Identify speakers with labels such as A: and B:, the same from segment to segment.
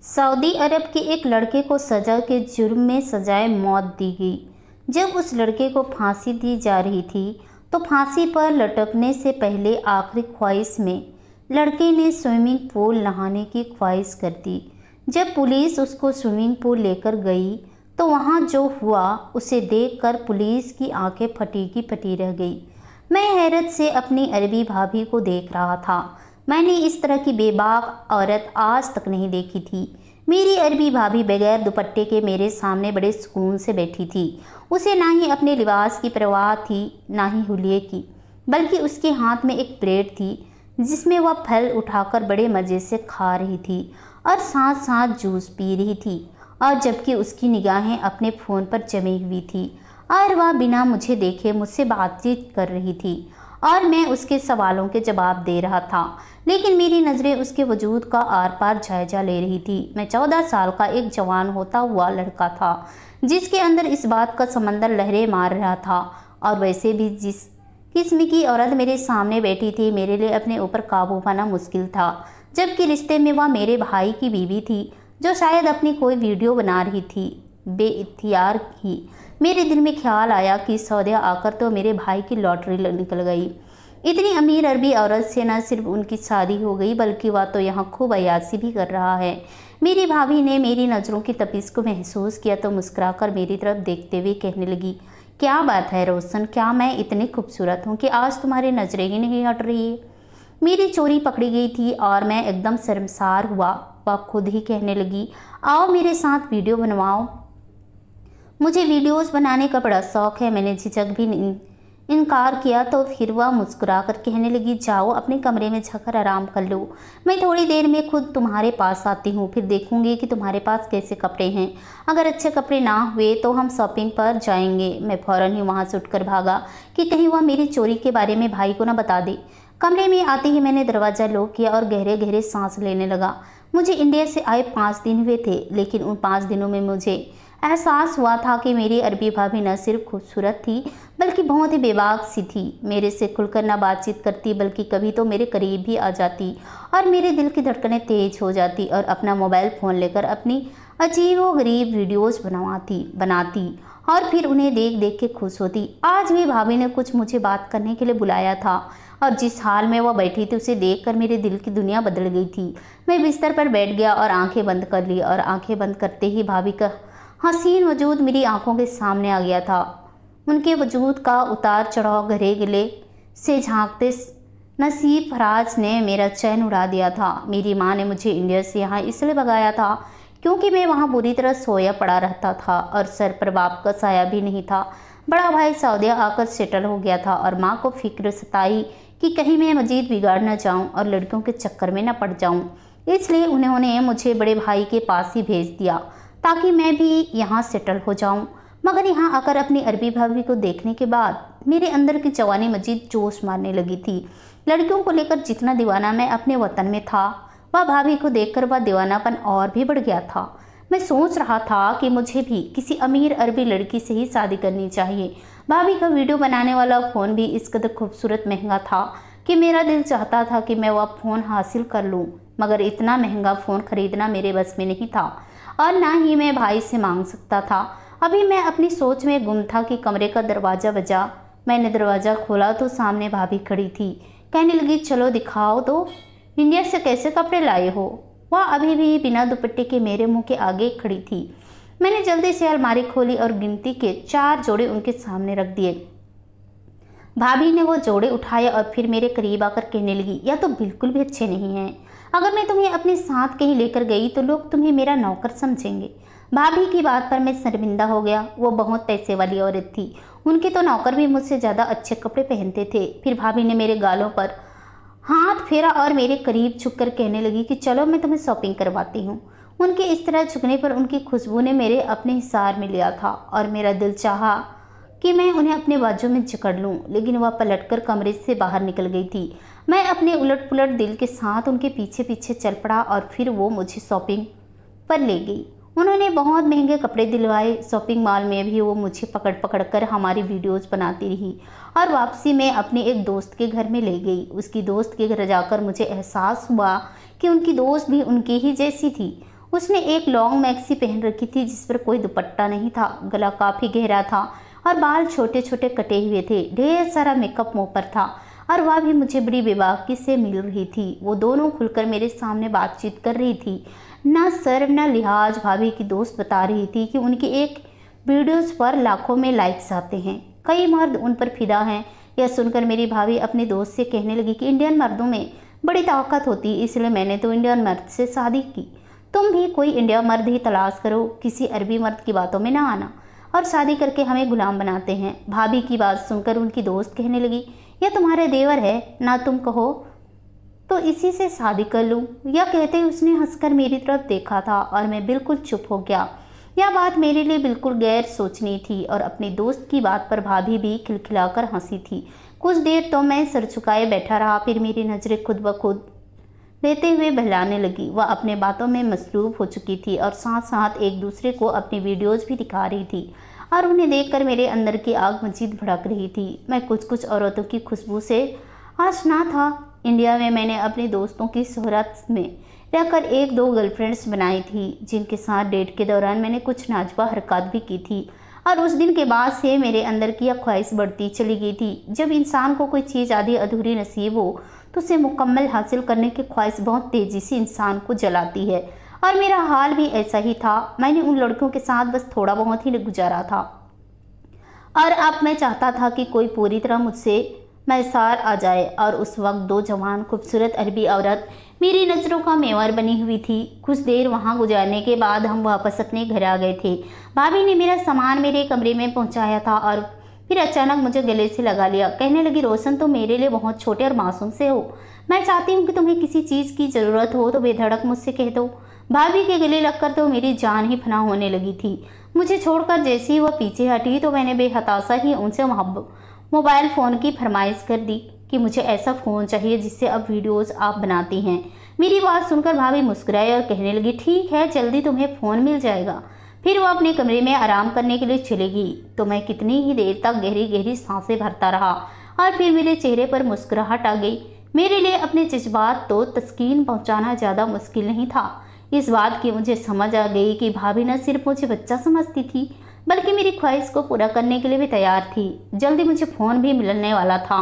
A: Saudi अरब के एक लड़के को सजा के जुर्म में सजाए मौत दी गई। जब उस लड़के को फांसी दी जा रही थी तो फांसी पर लटकने से पहले आखिरी ख्वाहिश में लड़के ने स्विमिंग पूल नहाने की ख्वाहिश कर दी। जब पुलिस उसको स्विमिंग पूल लेकर गई तो वहाँ जो हुआ उसे देखकर पुलिस की आंखें फटी की फटी रह गई। मैं हैरत से अपनी अरबी भाभी को देख रहा था। मैंने इस तरह की बेबाक औरत आज तक नहीं देखी थी। मेरी अरबी भाभी बगैर दुपट्टे के मेरे सामने बड़े सुकून से बैठी थी। उसे ना ही अपने लिबास की परवाह थी ना ही हुलिये की, बल्कि उसके हाथ में एक प्लेट थी जिसमें वह फल उठाकर बड़े मज़े से खा रही थी और साथ साथ जूस पी रही थी, और जबकि उसकी निगाहें अपने फ़ोन पर जमी हुई थी और वह बिना मुझे देखे मुझसे बातचीत कर रही थी और मैं उसके सवालों के जवाब दे रहा था। लेकिन मेरी नज़रें उसके वजूद का आर पार जायजा ले रही थी। मैं 14 साल का एक जवान होता हुआ लड़का था जिसके अंदर इस बात का समंदर लहरें मार रहा था, और वैसे भी जिस किस्म की औरत मेरे सामने बैठी थी मेरे लिए अपने ऊपर काबू पाना मुश्किल था। जबकि रिश्ते में वह मेरे भाई की बीवी थी जो शायद अपनी कोई वीडियो बना रही थी। बेइख्तियार ही मेरे दिल में ख्याल आया कि सऊदी आकर तो मेरे भाई की लॉटरी निकल गई। इतनी अमीर अरबी औरत से न सिर्फ उनकी शादी हो गई बल्कि वह तो यहाँ खूब अय्याशी भी कर रहा है। मेरी भाभी ने मेरी नज़रों की तपिश को महसूस किया तो मुस्कुराकर मेरी तरफ देखते हुए कहने लगी, क्या बात है रोशन, क्या मैं इतनी खूबसूरत हूँ कि आज तुम्हारी नज़रें ही नहीं हट रही है? मेरी चोरी पकड़ी गई थी और मैं एकदम शर्मसार हुआ। वह खुद ही कहने लगी, आओ मेरे साथ वीडियो बनवाओ, मुझे वीडियोस बनाने का बड़ा शौक़ है। मैंने झिझक भी इनकार किया तो फिर वह मुस्कुराकर कहने लगी, जाओ अपने कमरे में जाकर आराम कर लो, मैं थोड़ी देर में खुद तुम्हारे पास आती हूँ, फिर देखूंगी कि तुम्हारे पास कैसे कपड़े हैं। अगर अच्छे कपड़े ना हुए तो हम शॉपिंग पर जाएंगे। मैं फ़ौरन ही वहाँ से उठकर भागा कि कहीं वह मेरी चोरी के बारे में भाई को न बता दे। कमरे में आते ही मैंने दरवाज़ा लॉक किया और गहरे गहरे सांस लेने लगा। मुझे इंडिया से आए 5 दिन हुए थे, लेकिन उन 5 दिनों में मुझे एहसास हुआ था कि मेरी अरबी भाभी न सिर्फ खूबसूरत थी बल्कि बहुत ही बेबाक सी थी। मेरे से खुलकर ना बातचीत करती बल्कि कभी तो मेरे करीब भी आ जाती और मेरे दिल की धड़कनें तेज हो जाती और अपना मोबाइल फ़ोन लेकर अपनी अजीबोगरीब वीडियोस बनाती और फिर उन्हें देख देख के खुश होती। आज भी भाभी ने कुछ मुझे बात करने के लिए बुलाया था और जिस हाल में वह बैठी थी उसे देखकर मेरे दिल की दुनिया बदल गई थी। मैं बिस्तर पर बैठ गया और आंखें बंद कर ली, और आंखें बंद करते ही भाभी का हसीन वजूद मेरी आंखों के सामने आ गया था। उनके वजूद का उतार चढ़ाव गहरे गिले से झांकते नसीब फराज ने मेरा चैन उड़ा दिया था। मेरी माँ ने मुझे इंडिया से यहाँ इसलिए भगाया था क्योंकि मैं वहाँ बुरी तरह सोया पड़ा रहता था और सर पर बाप का साया भी नहीं था। बड़ा भाई सऊदी आकर सेटल हो गया था और माँ को फिक्र सताई कि कहीं मैं मजीद बिगाड़ न जाऊँ और लड़कियों के चक्कर में न पड़ जाऊँ। इसलिए उन्होंने मुझे बड़े भाई के पास ही भेज दिया ताकि मैं भी यहाँ सेटल हो जाऊँ। मगर यहाँ आकर अपनी अरबी भाभी को देखने के बाद मेरे अंदर की जवानी मजीद जोश मारने लगी थी। लड़कियों को लेकर जितना दीवाना मैं अपने वतन में था, वह भाभी को देखकर वह दीवानापन और भी बढ़ गया था। मैं सोच रहा था कि मुझे भी किसी अमीर अरबी लड़की से ही शादी करनी चाहिए। भाभी का वीडियो बनाने वाला फ़ोन भी इस कदर खूबसूरत महंगा था कि मेरा दिल चाहता था कि मैं वह फ़ोन हासिल कर लूँ, मगर इतना महंगा फ़ोन खरीदना मेरे बस में नहीं था और ना ही मैं भाई से मांग सकता था। अभी मैं अपनी सोच में गुम था कि कमरे का दरवाज़ा बजा। मैंने दरवाज़ा खोला तो सामने भाभी खड़ी थी। कहने लगी, चलो दिखाओ तो इंडिया से कैसे कपड़े लाए हो। वह अभी भी बिना दुपट्टे के मेरे मुंह के आगे खड़ी थी। मैंने जल्दी से अलमारी खोली और गिनती के 4 जोड़े उनके सामने रख दिए। भाभी ने वो जोड़े उठाए और फिर मेरे करीब आकर कहने लगी, यह तो बिल्कुल भी अच्छे नहीं हैं। अगर मैं तुम्हें अपने साथ कहीं लेकर गई तो लोग तुम्हें मेरा नौकर समझेंगे। भाभी की बात पर मैं शर्मिंदा हो गया। वो बहुत पैसे वाली औरत थी, उनके तो नौकर भी मुझसे ज़्यादा अच्छे कपड़े पहनते थे। फिर भाभी ने मेरे गालों पर हाथ फेरा और मेरे करीब झुककर कहने लगी कि चलो मैं तुम्हें शॉपिंग करवाती हूँ। उनके इस तरह झुकने पर उनकी खुशबू ने मेरे अपने हिसार में लिया था और मेरा दिल चाहा कि मैं उन्हें अपने बाजू में जकड़ लूं, लेकिन वह पलटकर कमरे से बाहर निकल गई थी। मैं अपने उलट पुलट दिल के साथ उनके पीछे पीछे चल पड़ा और फिर वो मुझे शॉपिंग पर ले गई। उन्होंने बहुत महंगे कपड़े दिलवाए। शॉपिंग मॉल में भी वो मुझे पकड़ पकड़ कर हमारी वीडियोस बनाती रही और वापसी में अपने एक दोस्त के घर में ले गई। उसकी दोस्त के घर जाकर मुझे एहसास हुआ कि उनकी दोस्त भी उनकी ही जैसी थी। उसने एक लॉन्ग मैक्सी पहन रखी थी जिस पर कोई दुपट्टा नहीं था, गला काफ़ी गहरा था और बाल छोटे छोटे कटे हुए थे। ढेर सारा मेकअप मुँह पर था और वह भी मुझे बड़ी बेबाकी से मिल रही थी। वो दोनों खुलकर मेरे सामने बातचीत कर रही थी। ना शर्म ना लिहाज। भाभी की दोस्त बता रही थी कि उनकी एक वीडियोस पर लाखों में लाइक्स आते हैं, कई मर्द उन पर फिदा हैं। यह सुनकर मेरी भाभी अपने दोस्त से कहने लगी कि इंडियन मर्दों में बड़ी ताकत होती, इसलिए मैंने तो इंडियन मर्द से शादी की। तुम भी कोई इंडिया मर्द ही तलाश करो, किसी अरबी मर्द की बातों में ना आना और शादी करके हमें गुलाम बनाते हैं। भाभी की बात सुनकर उनकी दोस्त कहने लगी, यह तुम्हारे देवर है ना, तुम कहो तो इसी से शादी कर लूँ। यह कहते उसने हंसकर मेरी तरफ देखा था और मैं बिल्कुल चुप हो गया। यह बात मेरे लिए बिल्कुल गैर सोचनी थी और अपनी दोस्त की बात पर भाभी भी खिलखिलाकर हंसी थी। कुछ देर तो मैं सर झुकाए बैठा रहा, फिर मेरी नज़रें खुद ब खुद लेते हुए बहलाने लगी। वह अपने बातों में मसरूफ़ हो चुकी थी और साथ साथ एक दूसरे को अपनी वीडियोज़ भी दिखा रही थी और उन्हें देखकर मेरे अंदर की आग मजीद भड़क रही थी। मैं कुछ औरतों की खुशबू से आशना था। इंडिया में मैंने अपने दोस्तों की शोहरत में रहकर एक दो गर्लफ्रेंड्स बनाई थी जिनके साथ डेट के दौरान मैंने कुछ नाजुबा हरकत भी की थी और उस दिन के बाद से मेरे अंदर की यह ख्वाहिश बढ़ती चली गई थी। जब इंसान को कोई चीज़ आधी अधूरी नसीब हो तो उसे मुकम्मल हासिल करने की ख्वाहिश बहुत तेज़ी से इंसान को जलाती है और मेरा हाल भी ऐसा ही था। मैंने उन लड़कियों के साथ बस थोड़ा बहुत ही गुजारा था और अब मैं चाहता था कि कोई पूरी तरह मुझसे मैसार आ जाए और उस वक्त दो जवान खूबसूरत अरबी औरत मेरी नज़रों का मेवर बनी हुई थी। कुछ देर वहाँ गुजारने के बाद हम वापस अपने घर आ गए थे। भाभी ने मेरा सामान मेरे कमरे में पहुँचाया था और फिर अचानक मुझे गले से लगा लिया। कहने लगी, रोशन तो मेरे लिए बहुत छोटे और मासूम से हो, मैं चाहती हूँ कि तुम्हें किसी चीज़ की ज़रूरत हो तो बेधड़क मुझसे कह दो। भाभी के गले लगकर तो मेरी जान ही फना होने लगी थी। मुझे छोड़कर जैसे ही वह पीछे हटी तो मैंने बेहताशा ही उनसे मोबाइल फ़ोन की फरमाइश कर दी कि मुझे ऐसा फ़ोन चाहिए जिससे अब वीडियोस आप बनाती हैं। मेरी बात सुनकर भाभी मुस्कुराई और कहने लगी, ठीक है, जल्दी तुम्हें फ़ोन मिल जाएगा। फिर वो अपने कमरे में आराम करने के लिए चली गई तो मैं कितनी ही देर तक गहरी गहरी सांसें भरता रहा और फिर मेरे चेहरे पर मुस्कुराहट आ गई। मेरे लिए अपने जज्बात तो तस्कीन पहुंचाना ज़्यादा मुश्किल नहीं था। इस बात की मुझे समझ आ गई कि भाभी न सिर्फ मुझे बच्चा समझती थी बल्कि मेरी ख्वाहिश को पूरा करने के लिए भी तैयार थी। जल्दी मुझे फ़ोन भी मिलने वाला था।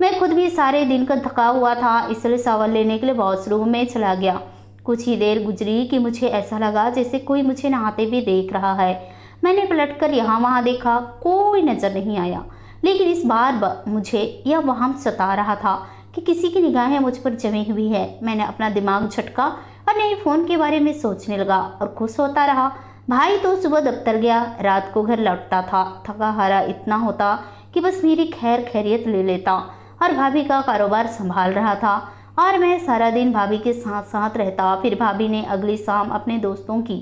A: मैं खुद भी सारे दिन का थका हुआ था, इसलिए शावर लेने के लिए वॉशरूम में चला गया। कुछ ही देर गुजरी कि मुझे ऐसा लगा जैसे कोई मुझे नहाते हुए देख रहा है। मैंने पलटकर यहाँ वहाँ देखा, कोई नज़र नहीं आया, लेकिन इस बार मुझे यह वहम सता रहा था कि किसी की निगाहें मुझ पर जमी हुई है। मैंने अपना दिमाग झटका और नए फ़ोन के बारे में सोचने लगा और खुश होता रहा। भाई तो सुबह दफ्तर गया, रात को घर लौटता था। थका हारा इतना होता कि बस मेरी खैर खैरियत ले लेता और भाभी का कारोबार संभाल रहा था और मैं सारा दिन भाभी के साथ साथ रहता। फिर भाभी ने अगली शाम अपने दोस्तों की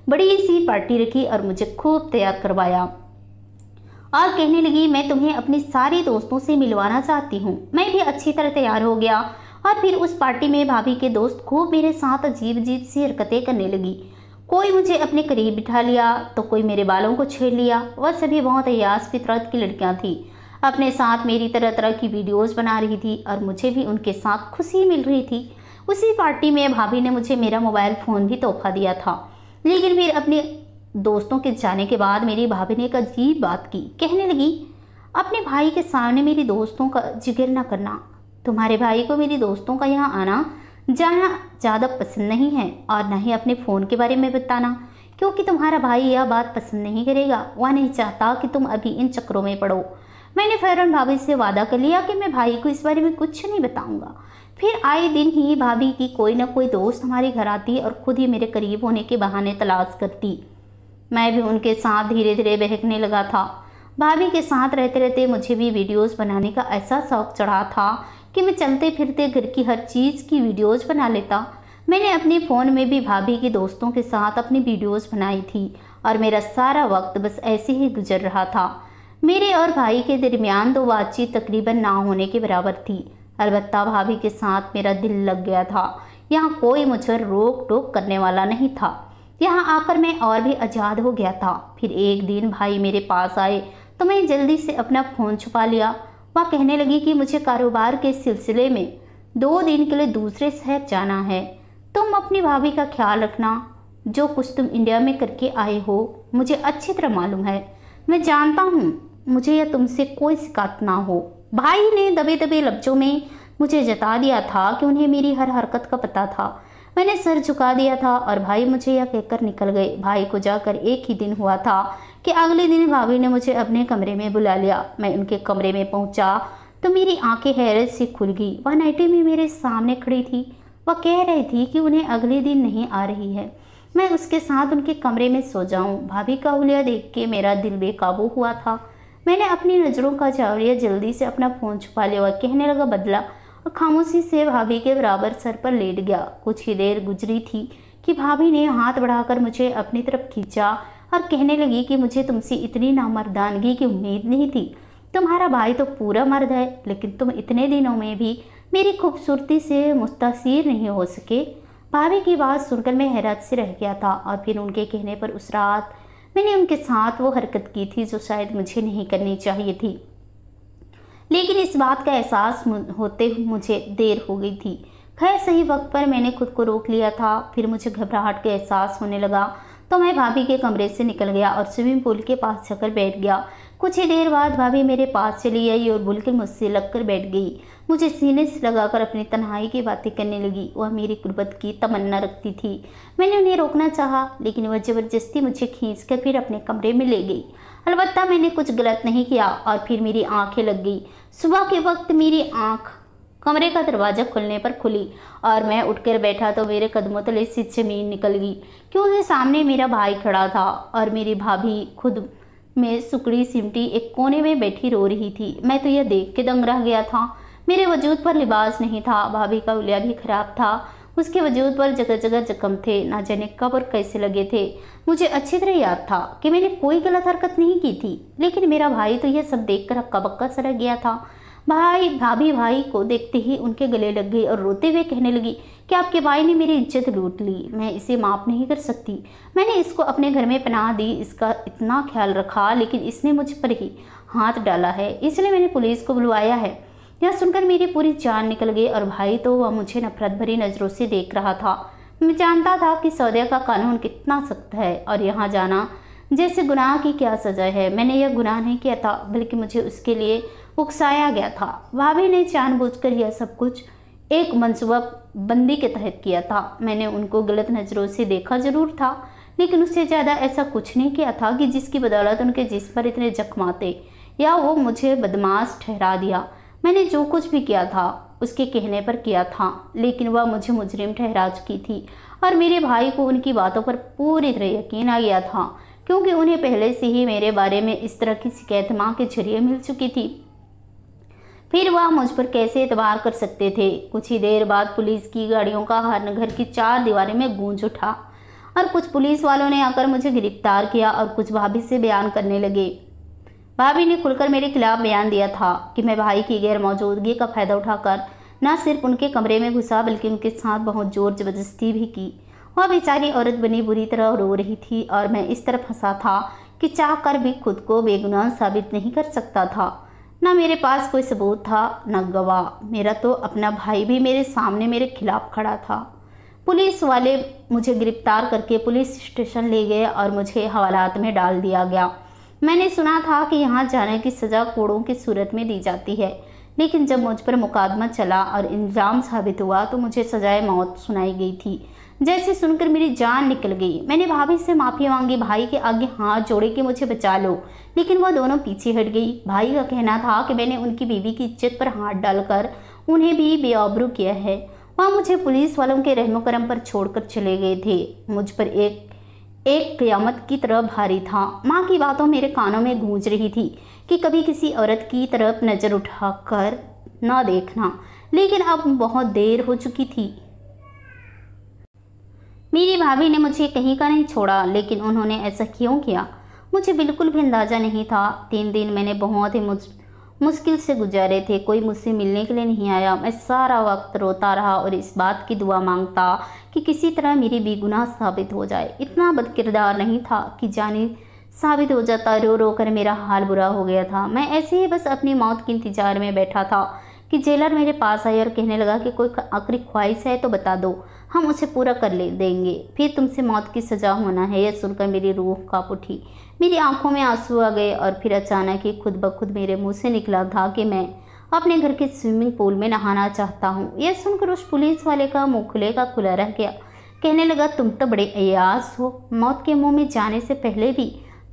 A: बड़ी सी पार्टी रखी और मुझे खूब तैयार करवाया और कहने लगी, मैं तुम्हें अपनी सारी दोस्तों से मिलवाना चाहती हूँ। मैं भी अच्छी तरह तैयार हो गया और फिर उस पार्टी में भाभी के दोस्त खूब मेरे साथ अजीब अजीब सी हरकतें करने लगी। कोई मुझे अपने करीब बिठा लिया तो कोई मेरे बालों को छेड़ लिया। वह सभी बहुत अयास फितरत की लड़कियाँ थीं, अपने साथ मेरी तरह तरह की वीडियोस बना रही थी और मुझे भी उनके साथ खुशी मिल रही थी। उसी पार्टी में भाभी ने मुझे मेरा मोबाइल फ़ोन भी तोहफा दिया था, लेकिन फिर अपने दोस्तों के जाने के बाद मेरी भाभी ने एक अजीब बात की। कहने लगी, अपने भाई के सामने मेरी दोस्तों का जिक्र न करना। तुम्हारे भाई को मेरी दोस्तों का यहाँ आना जाना ज़्यादा पसंद नहीं है और न ही अपने फ़ोन के बारे में बताना, क्योंकि तुम्हारा भाई यह बात पसंद नहीं करेगा। वह नहीं चाहता कि तुम अभी इन चक्रों में पड़ो। मैंने फ़ौरन भाभी से वादा कर लिया कि मैं भाई को इस बारे में कुछ नहीं बताऊंगा। फिर आए दिन ही भाभी की कोई ना कोई दोस्त हमारे घर आती और खुद ही मेरे करीब होने के बहाने तलाश करती। मैं भी उनके साथ धीरे धीरे बहकने लगा था। भाभी के साथ रहते रहते मुझे भी वीडियोस बनाने का ऐसा शौक चढ़ा था कि मैं चलते फिरते घर की हर चीज़ की वीडियोस बना लेता। मैंने अपने फ़ोन में भी भाभी के दोस्तों के साथ अपनी वीडियोस बनाई थी और मेरा सारा वक्त बस ऐसे ही गुजर रहा था। मेरे और भाई के दरमियान तो बातचीत तकरीबन ना होने के बराबर थी। अलबत्ता भाभी के साथ मेरा दिल लग गया था। यहाँ कोई मुझ पर रोक टोक करने वाला नहीं था। यहाँ आकर मैं और भी आज़ाद हो गया था। फिर एक दिन भाई मेरे पास आए तो मैं जल्दी से अपना फ़ोन छुपा लिया। वह कहने लगी कि मुझे कारोबार के सिलसिले में 2 दिन के लिए दूसरे शहर जाना है, तुम अपनी भाभी का ख्याल रखना। जो कुछ तुम इंडिया में करके आए हो मुझे अच्छी तरह मालूम है। मैं जानता हूँ मुझे या तुमसे कोई शिकायत ना हो। भाई ने दबे दबे लफ्जों में मुझे जता दिया था कि उन्हें मेरी हर हरकत का पता था। मैंने सर झुका दिया था और भाई मुझे यह कहकर निकल गए। भाई को जाकर एक ही दिन हुआ था कि अगले दिन भाभी ने मुझे अपने कमरे में बुला लिया। मैं उनके कमरे में पहुंचा तो मेरी आंखें हैरत से खुल गई। वह नाइटी में मेरे सामने खड़ी थी। वह कह रही थी कि उन्हें अगले दिन नहीं आ रही है, मैं उसके साथ उनके कमरे में सो जाऊं। भाभी का हुलिया देख के मेरा दिल बेकाबू हुआ था। मैंने अपनी नज़रों का जावरिया जल्दी से अपना फ़ोन छुपा लिया। वह कहने लगा बदला और खामोशी से भाभी के बराबर सर पर लेट गया। कुछ ही देर गुजरी थी कि भाभी ने हाथ बढ़ाकर मुझे अपनी तरफ खींचा और कहने लगी कि मुझे तुमसे इतनी नामर्दानगी की उम्मीद नहीं थी। तुम्हारा भाई तो पूरा मर्द है, लेकिन तुम इतने दिनों में भी मेरी खूबसूरती से मुस्तासिर नहीं हो सके। भाभी की बात सुनकर मैं हैरत से रह गया था और फिर उनके कहने पर उस रात मैंने उनके साथ वो हरकत की थी जो शायद मुझे नहीं करनी चाहिए थी, लेकिन इस बात का एहसास होते मुझे देर हो गई थी। खैर सही वक्त पर मैंने खुद को रोक लिया था। फिर मुझे घबराहट का एहसास होने लगा तो मैं भाभी के कमरे से निकल गया और स्विमिंग पूल के पास जाकर बैठ गया। कुछ ही देर बाद भाभी मेरे पास चली आई और बुलकर मुझसे लगकर बैठ गई। मुझे सीने से लगाकर अपनी तन्हाई की बातें करने लगी। वह मेरी गुर्बत की तमन्ना रखती थी। मैंने उन्हें रोकना चाहा, लेकिन वह ज़बरदस्ती मुझे खींचकर फिर अपने कमरे में ले गई। अलबत्ता मैंने कुछ गलत नहीं किया और फिर मेरी आंखें लग गई। सुबह के वक्त मेरी आंख कमरे का दरवाज़ा खुलने पर खुली और मैं उठकर बैठा तो मेरे कदमों तले से ज़मीन निकल गई, क्योंकि सामने मेरा भाई खड़ा था और मेरी भाभी खुद में सुकड़ी सिमटी एक कोने में बैठी रो रही थी। मैं तो यह देख के दंग रह गया था। मेरे वजूद पर लिबास नहीं था। भाभी का उलिया भी खराब था। उसके वजूद पर जगह जगह जख्म थे, ना जाने कब और कैसे लगे थे। मुझे अच्छी तरह याद था कि मैंने कोई गलत हरकत नहीं की थी, लेकिन मेरा भाई तो यह सब देखकर हक्का बक्का सा रह गया था। भाभी भाई को देखते ही उनके गले लग गई और रोते हुए कहने लगी कि आपके भाई ने मेरी इज्जत लूट ली, मैं इसे माफ़ नहीं कर सकती। मैंने इसको अपने घर में पनाह दी, इसका इतना ख्याल रखा, लेकिन इसने मुझ पर ही हाथ डाला है, इसलिए मैंने पुलिस को बुलवाया है। यह सुनकर मेरी पूरी जान निकल गई और भाई तो वह मुझे नफरत भरी नज़रों से देख रहा था। मैं जानता था कि सौदे का कानून कितना सख्त है और यहाँ जाना जैसे गुनाह की क्या सज़ा है। मैंने यह गुनाह नहीं किया था, बल्कि मुझे उसके लिए उकसाया गया था। भाभी ने जानबूझकर यह सब कुछ एक मंसूबा बंदी के तहत किया था। मैंने उनको गलत नज़रों से देखा जरूर था, लेकिन उससे ज़्यादा ऐसा कुछ नहीं किया था कि जिसकी बदौलत उनके जिस्म पर इतने जख्म आते या वो मुझे बदमाश ठहरा दिया। मैंने जो कुछ भी किया था उसके कहने पर किया था, लेकिन वह मुझे मुजरिम ठहरा चुकी थी और मेरे भाई को उनकी बातों पर पूरी तरह यकीन आ गया था, क्योंकि उन्हें पहले से ही मेरे बारे में इस तरह की शिकायत माँ के जरिए मिल चुकी थी। फिर वह मुझ पर कैसे एतबार कर सकते थे। कुछ ही देर बाद पुलिस की गाड़ियों का हॉर्न घर की चार दीवारों में गूंज उठा और कुछ पुलिस वालों ने आकर मुझे गिरफ्तार किया और कुछ भाभी से बयान करने लगे। भाभी ने खुलकर मेरे खिलाफ बयान दिया था कि मैं भाई की गैर मौजूदगी का फ़ायदा उठाकर न सिर्फ उनके कमरे में घुसा, बल्कि उनके साथ बहुत ज़ोर ज़बरदस्ती भी की। वह बेचारी औरत बनी बुरी तरह रो रही थी और मैं इस तरह फंसा था कि चाह कर भी खुद को बेगुनाह साबित नहीं कर सकता था। न मेरे पास कोई सबूत था, न गवाह। मेरा तो अपना भाई भी मेरे सामने मेरे खिलाफ खड़ा था। पुलिस वाले मुझे गिरफ्तार करके पुलिस स्टेशन ले गए और मुझे हवालात में डाल दिया गया। मैंने सुना था कि यहाँ जाने की सज़ा कोड़ों की सूरत में दी जाती है, लेकिन जब मुझ पर मुकदमा चला और इल्ज़ाम साबित हुआ तो मुझे सजाए मौत सुनाई गई थी। जैसे सुनकर मेरी जान निकल गई। मैंने भाभी से माफ़ी मांगी, भाई के आगे हाथ जोड़े कि मुझे बचा लो, लेकिन वह दोनों पीछे हट गई। भाई का कहना था कि मैंने उनकी बीवी की इज्जत पर हाथ डालकर उन्हें भी बेआबरू किया है। वह मुझे पुलिस वालों के रहमो करम पर छोड़कर चले गए थे। मुझ पर एक क़यामत की तरह भारी था। माँ की बातों मेरे कानों में गूंज रही थी कि कभी किसी औरत की तरफ नज़र उठाकर ना देखना, लेकिन अब बहुत देर हो चुकी थी। मेरी भाभी ने मुझे कहीं का नहीं छोड़ा, लेकिन उन्होंने ऐसा क्यों किया मुझे बिल्कुल भी अंदाज़ा नहीं था। 3 दिन मैंने बहुत ही मुश्किल से गुजारे थे। कोई मुझसे मिलने के लिए नहीं आया। मैं सारा वक्त रोता रहा और इस बात की दुआ मांगता कि किसी तरह मेरी बेगुनाह साबित हो जाए। इतना बदकिरदार नहीं था कि जाने साबित हो जाता। रो रो कर मेरा हाल बुरा हो गया था। मैं ऐसे ही बस अपनी मौत के इंतज़ार में बैठा था कि जेलर मेरे पास आया और कहने लगा कि कोई आखिरी ख्वाहिश है तो बता दो, हम उसे पूरा कर ले देंगे, फिर तुमसे मौत की सज़ा होना है। यह सुनकर मेरी रूह कांप उठी, मेरी आंखों में आंसू आ गए और फिर अचानक ही खुद ब खुद मेरे मुंह से निकला था कि मैं अपने घर के स्विमिंग पूल में नहाना चाहता हूँ। यह सुनकर उस पुलिस वाले का मुँह खुले का खुला रह गया। कहने लगा, तुम तो बड़े अयास हो, मौत के मुँह में जाने से पहले भी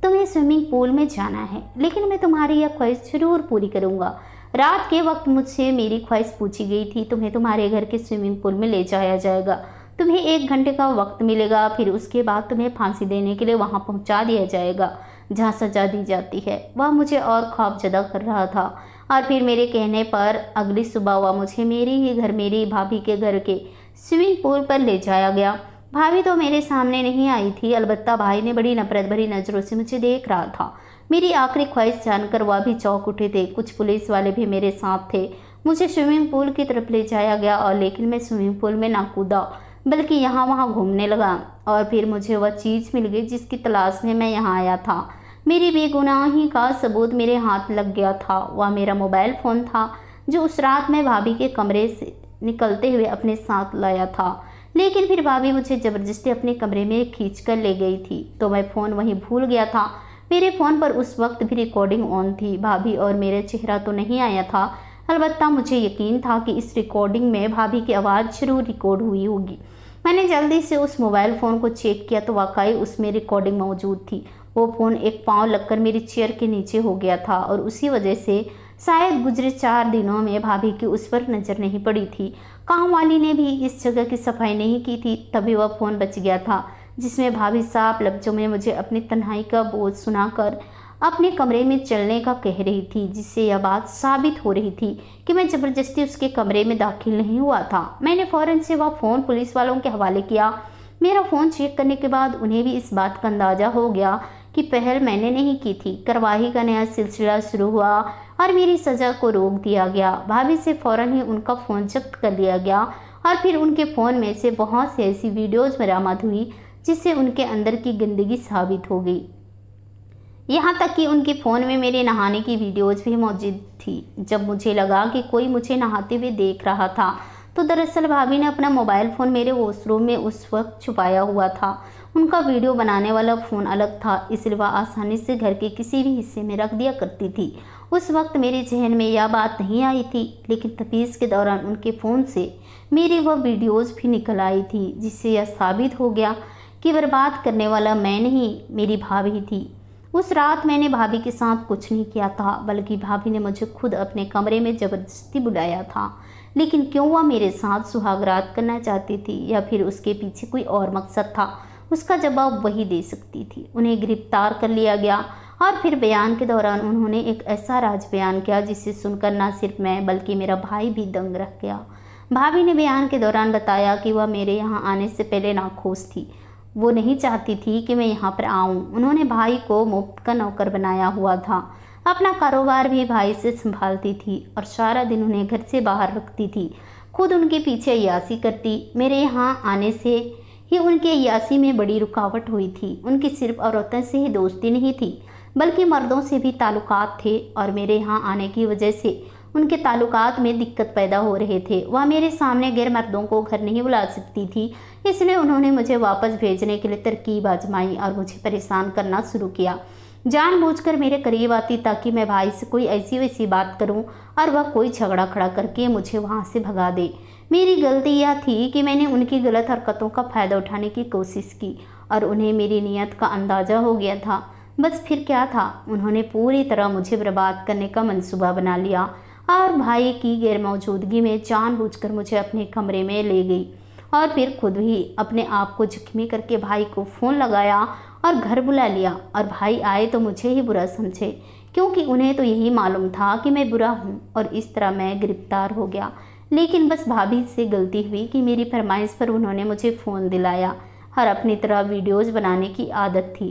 A: तुम्हें स्विमिंग पूल में जाना है, लेकिन मैं तुम्हारी यह ख्वाहिश जरूर पूरी करूँगा। रात के वक्त मुझसे मेरी ख्वाहिश पूछी गई थी, तुम्हें तुम्हारे घर के स्विमिंग पूल में ले जाया जाएगा, तुम्हें 1 घंटे का वक्त मिलेगा, फिर उसके बाद तुम्हें फांसी देने के लिए वहाँ पहुँचा दिया जाएगा जहाँ सजा दी जाती है। वह मुझे और खौफजदा कर रहा था और फिर मेरे कहने पर अगली सुबह वह मुझे मेरे ही घर, मेरी भाभी के घर के स्विमिंग पूल पर ले जाया गया। भाभी तो मेरे सामने नहीं आई थी, अलबत्ता भाई ने बड़ी नफरत भरी नज़रों से मुझे देख रहा था। मेरी आखिरी ख्वाहिश जानकर वह भी चौंक उठे थे। कुछ पुलिस वाले भी मेरे साथ थे। मुझे स्विमिंग पूल की तरफ ले जाया गया और लेकिन मैं स्विमिंग पूल में ना कूदा, बल्कि यहाँ वहाँ घूमने लगा और फिर मुझे वह चीज़ मिल गई जिसकी तलाश में मैं यहाँ आया था। मेरी बेगुनाही का सबूत मेरे हाथ लग गया था। वह मेरा मोबाइल फ़ोन था जो उस रात मैं भाभी के कमरे से निकलते हुए अपने साथ लाया था, लेकिन फिर भाभी मुझे ज़बरदस्ती अपने कमरे में खींच कर ले गई थी तो मैं फ़ोन वहीं भूल गया था। मेरे फ़ोन पर उस वक्त भी रिकॉर्डिंग ऑन थी। भाभी और मेरा चेहरा तो नहीं आया था, अलबत्ता मुझे यकीन था कि इस रिकॉर्डिंग में भाभी की आवाज़ जरूर रिकॉर्ड हुई होगी। मैंने जल्दी से उस मोबाइल फ़ोन को चेक किया तो वाकई उसमें रिकॉर्डिंग मौजूद थी। वो फ़ोन एक पाँव लगकर मेरी चेयर के नीचे हो गया था और उसी वजह से शायद गुजरे 4 दिनों में भाभी की उस पर नज़र नहीं पड़ी थी। काम वाली ने भी इस जगह की सफाई नहीं की थी, तभी वह फ़ोन बच गया था जिसमें भाभी साफ लफ्ज़ों में मुझे अपनी तन्हाई का बोझ सुनाकर अपने कमरे में चलने का कह रही थी, जिससे यह बात साबित हो रही थी कि मैं ज़बरदस्ती उसके कमरे में दाखिल नहीं हुआ था। मैंने फ़ौरन से वह फ़ोन पुलिस वालों के हवाले किया। मेरा फ़ोन चेक करने के बाद उन्हें भी इस बात का अंदाज़ा हो गया कि पहल मैंने नहीं की थी। कार्रवाई का नया सिलसिला शुरू हुआ और मेरी सज़ा को रोक दिया गया। भाभी से फ़ौरन ही उनका फ़ोन जब्त कर लिया गया और फिर उनके फ़ोन में से बहुत सी ऐसी वीडियोज़ बरामद हुई जिससे उनके अंदर की गंदगी साबित हो गई। यहाँ तक कि उनके फ़ोन में मेरे नहाने की वीडियोज़ भी मौजूद थी। जब मुझे लगा कि कोई मुझे नहाते हुए देख रहा था तो दरअसल भाभी ने अपना मोबाइल फ़ोन मेरे वॉशरूम में उस वक्त छुपाया हुआ था। उनका वीडियो बनाने वाला फ़ोन अलग था, इसलिए वह आसानी से घर के किसी भी हिस्से में रख दिया करती थी। उस वक्त मेरे जहन में यह बात नहीं आई थी, लेकिन तफ्तीश के दौरान उनके फ़ोन से मेरी वह वीडियोज़ भी निकल आई थी, जिससे यह साबित हो गया कि बर्बाद करने वाला मैं नहीं, मेरी भाभी थी। उस रात मैंने भाभी के साथ कुछ नहीं किया था, बल्कि भाभी ने मुझे खुद अपने कमरे में ज़बरदस्ती बुलाया था। लेकिन क्यों वह मेरे साथ सुहागरात करना चाहती थी या फिर उसके पीछे कोई और मकसद था, उसका जवाब वही दे सकती थी। उन्हें गिरफ्तार कर लिया गया और फिर बयान के दौरान उन्होंने एक ऐसा राज बयान किया जिसे सुनकर न सिर्फ मैं बल्कि मेरा भाई भी दंग रह गया। भाभी ने बयान के दौरान बताया कि वह मेरे यहाँ आने से पहले नाखुश थी। वो नहीं चाहती थी कि मैं यहाँ पर आऊँ। उन्होंने भाई को मुफ्त का नौकर बनाया हुआ था। अपना कारोबार भी भाई से संभालती थी और सारा दिन उन्हें घर से बाहर रखती थी, खुद उनके पीछे अय्याशी करती। मेरे यहाँ आने से ही उनके अय्याशी में बड़ी रुकावट हुई थी। उनकी सिर्फ औरतों से ही दोस्ती नहीं थी, बल्कि मर्दों से भी ताल्लुकात थे और मेरे यहाँ आने की वजह से उनके ताल्लुकात में दिक्कत पैदा हो रहे थे। वह मेरे सामने गैर मर्दों को घर नहीं बुला सकती थी, इसलिए उन्होंने मुझे वापस भेजने के लिए तरकीब आजमाई और मुझे परेशान करना शुरू किया। जानबूझकर मेरे करीब आती ताकि मैं भाई से कोई ऐसी वैसी बात करूं और वह कोई झगड़ा खड़ा करके मुझे वहां से भगा दे। मेरी गलती यह थी कि मैंने उनकी गलत हरकतों का फ़ायदा उठाने की कोशिश की और उन्हें मेरी नीयत का अंदाज़ा हो गया था। बस फिर क्या था, उन्होंने पूरी तरह मुझे बर्बाद करने का मंसूबा बना लिया और भाई की गैर मौजूदगी में जानबूझकर मुझे अपने कमरे में ले गई और फिर खुद ही अपने आप को जख्मी करके भाई को फ़ोन लगाया और घर बुला लिया। और भाई आए तो मुझे ही बुरा समझे, क्योंकि उन्हें तो यही मालूम था कि मैं बुरा हूँ और इस तरह मैं गिरफ्तार हो गया। लेकिन बस भाभी से गलती हुई कि मेरी फरमाइश पर उन्होंने मुझे फ़ोन दिलाया और अपनी तरह वीडियोज़ बनाने की आदत थी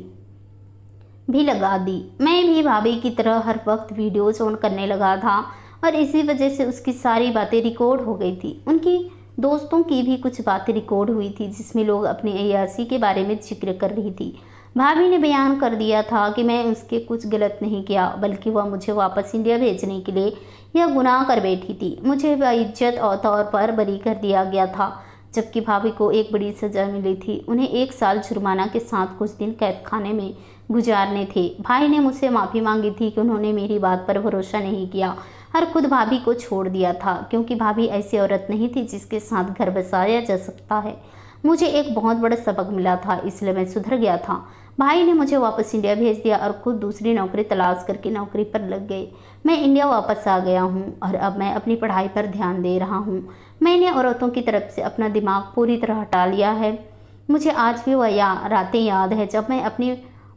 A: भी लगा दी। मैं भी भाभी की तरह हर वक्त वीडियोज़ ऑन करने लगा था और इसी वजह से उसकी सारी बातें रिकॉर्ड हो गई थी। उनकी दोस्तों की भी कुछ बातें रिकॉर्ड हुई थी जिसमें लोग अपनी अय्याशी के बारे में जिक्र कर रही थी। भाभी ने बयान कर दिया था कि मैं उसके कुछ गलत नहीं किया, बल्कि वह मुझे वापस इंडिया भेजने के लिए यह गुनाह कर बैठी थी। मुझे बेइज्जत और तौर पर बरी कर दिया गया था, जबकि भाभी को एक बड़ी सज़ा मिली थी। उन्हें 1 साल जुर्माना के साथ कुछ दिन कैद खाने में गुजारने थे। भाई ने मुझसे माफ़ी मांगी थी कि उन्होंने मेरी बात पर भरोसा नहीं किया और खुद भाभी को छोड़ दिया था, क्योंकि भाभी ऐसी औरत नहीं थी जिसके साथ घर बसाया जा सकता है। मुझे एक बहुत बड़ा सबक मिला था, इसलिए मैं सुधर गया था। भाई ने मुझे वापस इंडिया भेज दिया और खुद दूसरी नौकरी तलाश करके नौकरी पर लग गए। मैं इंडिया वापस आ गया हूँ और अब मैं अपनी पढ़ाई पर ध्यान दे रहा हूँ। मैंने औरतों की तरफ से अपना दिमाग पूरी तरह हटा लिया है। मुझे आज भी वह रातें याद है जब मैं अपनी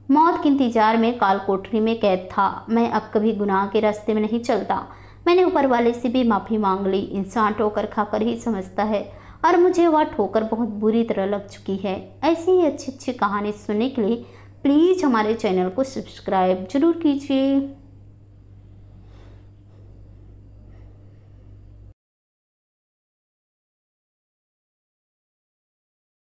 A: मौत के इंतजार में काल कोठरी में कैद था। मैं अब कभी गुनाह के रास्ते में नहीं चलता। मैंने ऊपर वाले से भी माफ़ी मांग ली। इंसान ठोकर खाकर ही समझता है और मुझे वह ठोकर बहुत बुरी तरह लग चुकी है। ऐसी ही अच्छी अच्छी कहानी सुनने के लिए प्लीज़ हमारे चैनल को सब्सक्राइब जरूर कीजिए।